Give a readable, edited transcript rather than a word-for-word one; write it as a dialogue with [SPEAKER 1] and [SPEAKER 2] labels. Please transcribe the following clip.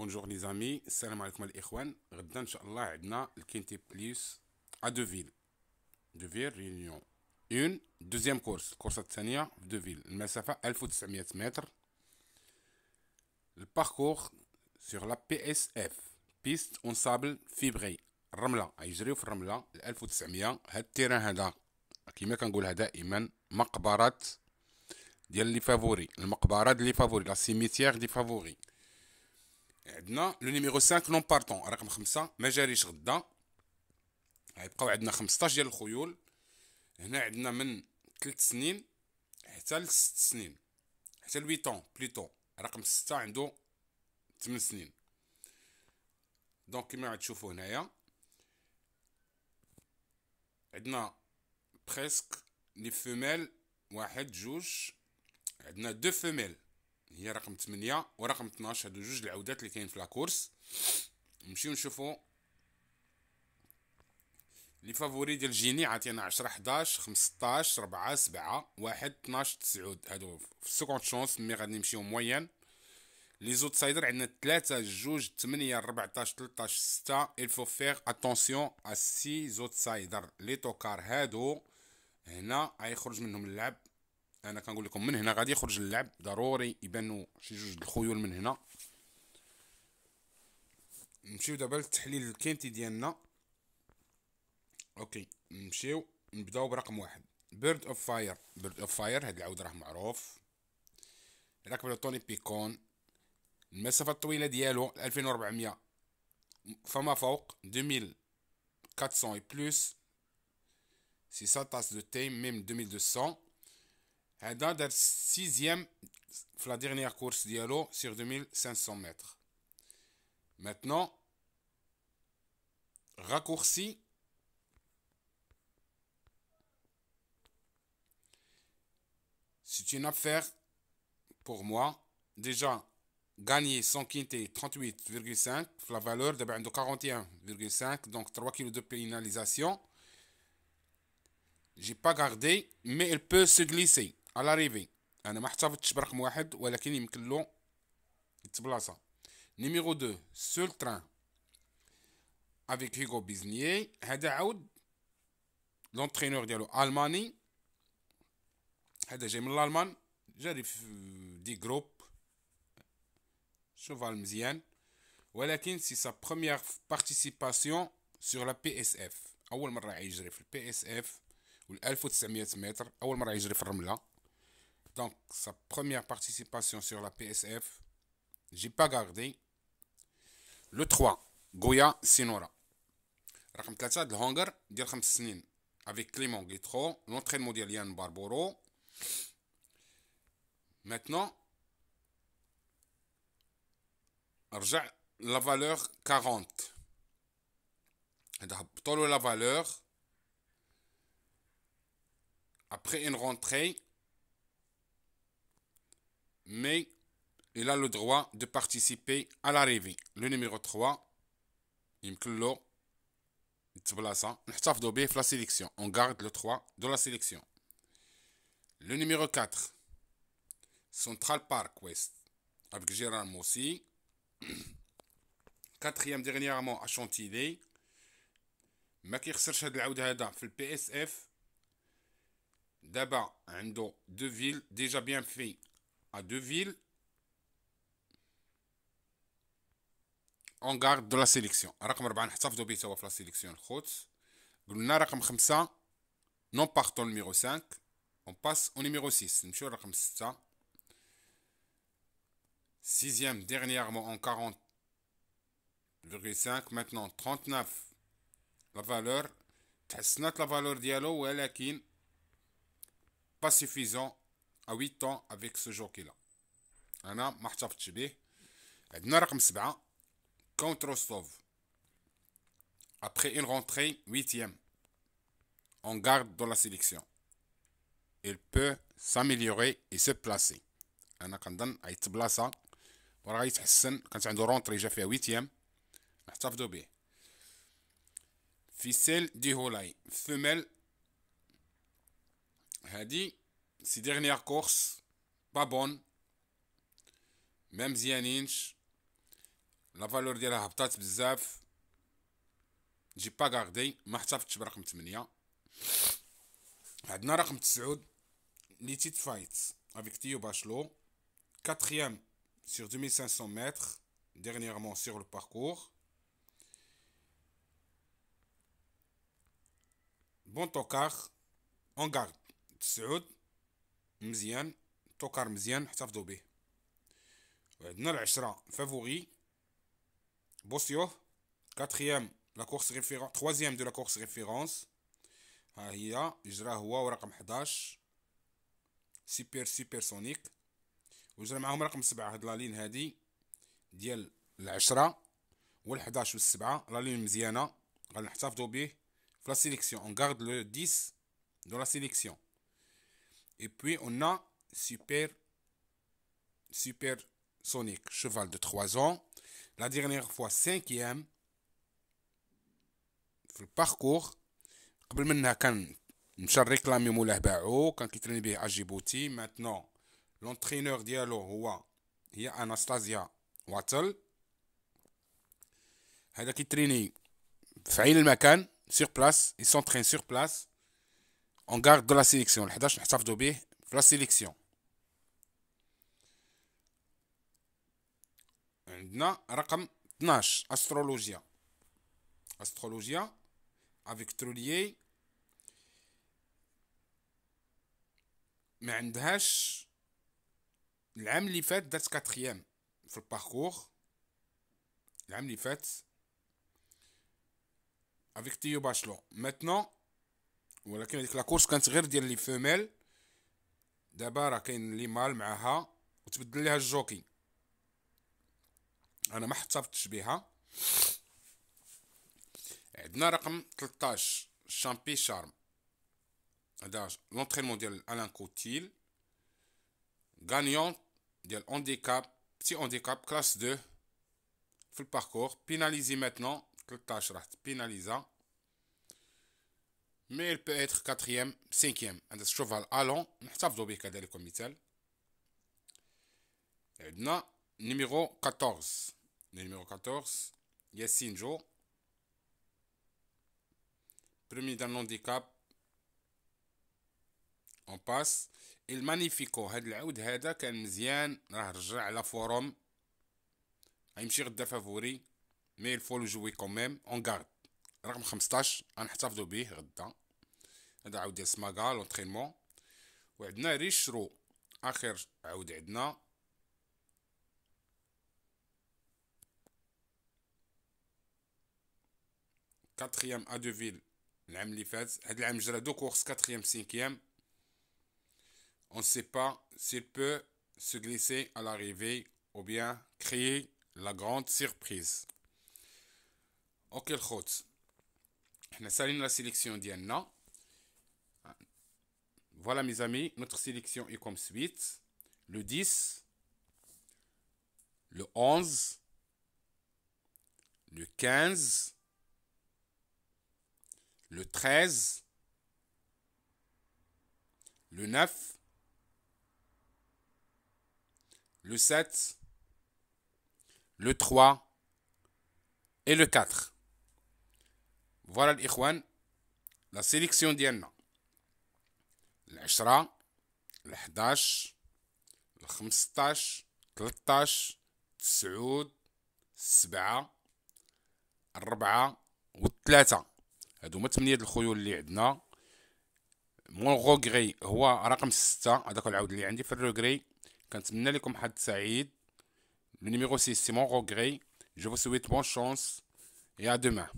[SPEAKER 1] Bonjour les amis, salam alaikum al-ikhwan. غدا ان شاء الله عندنا الكينتي بليس à Deauville. Deauville Réunion 1 deuxième course الكورسة الثانية في Deauville. المسافة 1900 متر. الباركور sur la PSF piste en sable fibré. الرملة يجريو في الرملة 1900. هاد التيران هذا كيما كنقولها دائما مقبرة ديال لي فافوري، المقبرة ديال لي فافوري، لا سيميتيير دي فافوري. عندنا لو نيميرو 5 نون بارتون رقم 5 ما جاريش غدا. غيبقاو عندنا 15 ديال الخيول. هنا عندنا من 3 سنين حتى ل 6 سنين، حتى ل 8 طون بليتو. رقم 6 عنده 8 سنين. دونك كيما غتشوفوا هنايا عندنا بريسك لي فيميل، واحد جوج. عندنا دو فيميل هي رقم 8 ورقم 12، هادو جوج العودات اللي كاين في لاكورس. نمشيو نشوفو لي فافوري ديال جيني. عطينا 10 11 15 4 7 1 12 9. هادو في 50 شونس مي غادي نمشيو موين. لي زوت سايدر عندنا 3 2 8 14 13 6. الفو فيغ اتونسيون ا 6 زوت سايدر. لي توكار هادو هنا غيخرج منهم اللعب. انا كنقول لكم من هنا غادي يخرج اللعب ضروري يبانوا شي جوج د الخيول من هنا. نمشيو دابا للتحليل الكينتي ديالنا. اوكي نمشيو نبداو برقم 1 بيرد اوف فاير. بيرد اوف فاير هاد العود راه معروف، راكب توني بيكون. المسافه الطويله ديالو 2400 فما فوق، 2400 et plus 600 tasses de thé même 2200. هذا دار 6e في لا ديرنيير كورس ديالو sur 2500 متر. Maintenant raccourci. C'est une affaire pour moi. Déjà gagner son quintet 38,5 la valeur d'abord 41,5, donc 3 kg de pénalisation. J'ai pas gardé, mais il peut se glisser à l'arrivée. انا ما احتفظتش برقم واحد ولكن يمكن له يتبلاصا. نيميرو 2 سول تران افيك هيغو بيزنيي. هذا عاود لونترينور ديالو الماني. هذا جاي من الالمان، جاري في دي جروب شوفال مزيان، ولكن سي سا بروميير بارتيسيباسيون سور لا بي اس اف. اول مره يجري في البي اس اف وال 1900 متر، اول مره يجري في الرمله. دونك سا بروميير بارتيسيباسيون سور لا بي اس اف. جي با غاردي. لو 3 غويا سينورا رقم 3 د الهونغر ديال 5 سنين افيك كليمون غيترو. لونترينمون ديال يان باربورو. ماتنون رجع لا فالور 40. هذا هبطوا له لا فالور après une rentrée, mais il a le droit de participer à l'arrivée. Le numéro 3 يمكن له يتبلاصا، نحتفظوا به في لا سيليكسيون. on garde le 3 de la sélection. Le numéro 4 Central Park West avec Gérard Moussi. quatrième dernièrement à Chantilly. ما كيخسرش هاد العود هذا في البي اس اف. دابا عنده Deauville déjà bien fait à Deauville. on garde de la sélection. رقم 4 نحتفظوا به توا في لا سيليكسيون الخوت. قلنا رقم 5 non partons numéro 5. on passe au numéro 6. نمشيو رقم 6 6e dernièrement en 40,5. maintenant 39 la valeur. تحسنت la valeur ديالو ولكن pas suffisant à 8 ans avec ce jockey là. انا ما احتفظتش به. عندنا رقم 7 كونت روستوف après une rentrée 8e. on garde dans la sélection. il peut s'améliorer et se placer. انا كنظن غيتبلاصا وراه يتحسن. كانت عنده رونتري جا فيها 8e، نحتفظوا به. فيسيل دي هولاي فيميل. هادي سي ديرنيير كورس با بون ما مزيانينش. لا فالور ديالها هبطات بزاف، جي با غاردي، ما احتفظتش برقم 8. عندنا رقم 9 لي تيت فايت افيك تيو باشلو، 4e sur 2500 mètres, dernièrement sur le parcours. Bon tokar, on garde 9 مزيان، توكار مزيان احتفظوا به. وعندنا 10 فافوري بوسيوه، 4e la course référence، 3e de la course référence. ها هي جرا هو ورقم 11 سوبر سونيك، وجرا معاهم رقم 7. هاد لا لين هادي ديال 10 وال11 وال7 لا لين مزيانه، غنحتفظوا به في لا سيليكسيون. on garde le 10 dans la sélection. Et puis on a super sonic, cheval de 3 ans, la dernière fois 5e في الباركور. قبل منها كان مشى ريكلامي مولاه باعو، كان كيتريني به اجيبوتي. ماتنون لونترينور ديالو هي اناستازيا واتل. هذا كيتريني في عين المكان سور بلاس، il s'entraîne sur place. on garde de la sélection. ال11 نحتفظوا به في لا سيليكسيون. عندنا رقم 12 استرولوجيا افيك تروليي، ما عندهاش. العام اللي فات دات 4e في الباركور، العام اللي فات افيك تيو باشلو. ماتنون ولكن هذيك لاكورس كانت غير ديال لي فيميل، دابا راه كاين لي مال معاها وتبدل ليها الجوكي. انا ما احتفظتش بها. عندنا رقم 13 شامبي شارم، هذا لونترينمون ديال الان كوتيل، غانيون ديال اونديكاب بتي اونديكاب كلاس 2 في الباركور. بيناليزي ماتنون 13 راح بيناليزا، مي il peut être 4e 5e. هذا الشوفال الون نحتفظوا به كذلك كمثال. عندنا نيميرو 14 ياسين جو، بريمي دان هانديكاب. اون باس المانيفيكو. هاد العود هذا كان مزيان، راه رجع على فوروم، غيمشي غدا فافوري، مي الفو لو جوي كوميم. اون غارد رقم 15 غنحتفظوا به غدا. هذا عود ديال سماغا لونترينمون. وعندنا ريشرو اخر عود عندنا، كاتريام ادوفيل العام اللي فات. هاد العام جرى 2 كورس 4e 5e. on ne sait pas s'il peut se glisser à l'arrivée ou bien créer la grande surprise. اوكي الخوت، حنا سالينا لا سيليكسيون ديالنا. Voilà mes amis, notre sélection est comme suite. Le 10, le 11, le 15, le 13, le 9, le 7, le 3 et le 4. Voilà الإخوان la sélection ديالنا. 10 11 15 13 9 7 4 و3. هادو هما 8 الخيول اللي عندنا. مون غوغري هو رقم 6، هذاك العود اللي عندي في الروغري. كنتمنى لكم حظ سعيد. Le numéro 6 c'est mon regret. Je vous souhaite bonne chance et à demain.